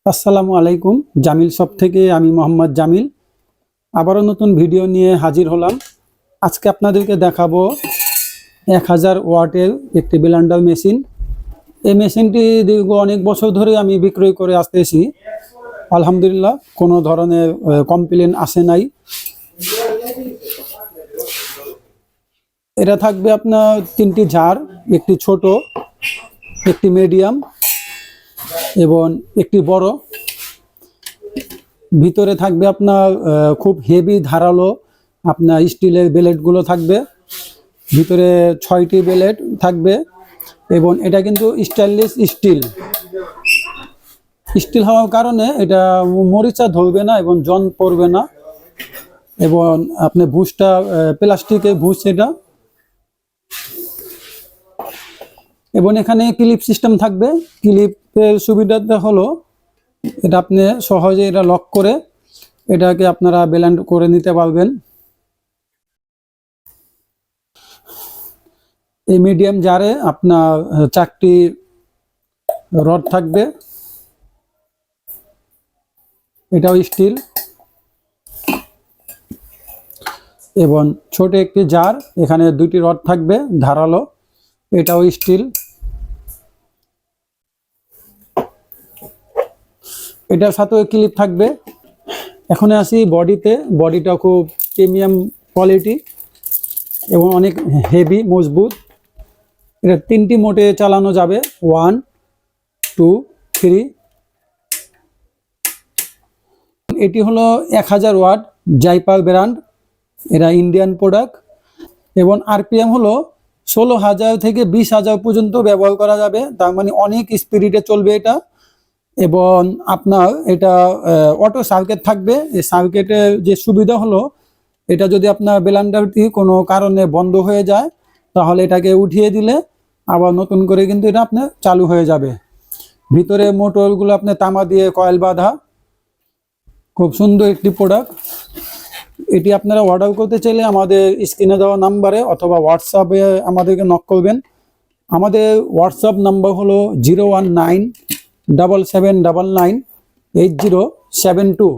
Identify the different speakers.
Speaker 1: আসসালামু আলাইকুম। জামিল শপ থেকে আমি মোহাম্মদ জামিল আবারও নতুন ভিডিও নিয়ে হাজির হলাম। আজকে আপনাদেরকে দেখাবো 1000 ওয়াটের একটি ব্লেন্ডার মেশিন। এই মেশিনটি দীর্ঘ অনেক বছর ধরে আমি বিক্রয় করে আসতেছি। আলহামদুলিল্লাহ কোনো ধরনের কমপ্লেন আসে নাই। এটা থাকবে আপনার 3টি জার, একটি ছোট, একটি মিডিয়াম এবং একটি বড়। ভিতরে থাকবে আপনার খুব হেভি ধারালো আপনার স্টিলের ব্লেডগুলো থাকবে। ভিতরে 6টি ব্লেড থাকবে এবং এটা কিন্তু স্টেনলেস স্টিল হওয়ার কারণে এটা মরিচা ধরবে না এবং জং পড়বে না। এবং আপনি ভুসটা প্লাস্টিকের ভুস এটা। এবং এখানে ক্লিপ সিস্টেম থাকবে। ক্লিপের সুবিধাটা হলো এটা আপনি সহজে এটা লক করে এটাকে আপনারা ব্লেন্ড করে নিতে পারবেন। এই মিডিয়াম জারে আপনার 4টি রড থাকবে, এটাও স্টিল। এবং ছোট একটি জার, এখানে 2টি রড থাকবে ধারালো, এটাও স্টিল। এটার সাথেও ক্লিপ থাকবে। এখন আসি বডিতে। বডিটা খুব প্রিমিয়াম কোয়ালিটি এবং অনেক হেভি মজবুত। এটা 3টি মোডে চালানো যাবে, 1, 2, 3। এটি হলো 1000 ওয়াট জাইপার ব্র্যান্ড, এরা ইন্ডিয়ান প্রোডাক্ট। এবং আরপিএম হলো 16,000 থেকে 20,000 পর্যন্ত ব্যবহার করা যাবে, তার মানে অনেক স্পিডে চলবে এটা। এবং আপনার এটা অটো সার্কিট থাকবে। এই সার্কিটের যে সুবিধা হলো, এটা যদি আপনার ব্লেন্ডারটি কোনো কারণে বন্ধ হয়ে যায় তাহলে এটাকে উঠিয়ে দিলে আবার নতুন করে কিন্তু এটা আপনার চালু হয়ে যাবে। ভিতরে মোটরগুলো আপনার তামা দিয়ে কয়েল বাঁধা, খুব সুন্দর একটি প্রোডাক্ট। এটি আপনারা অর্ডার করতে চাইলে আমাদের স্ক্রিনে দেওয়া নাম্বারে অথবা হোয়াটসঅ্যাপে আমাদেরকে নক করবেন। আমাদের হোয়াটসঅ্যাপ নাম্বার হলো 01977998072।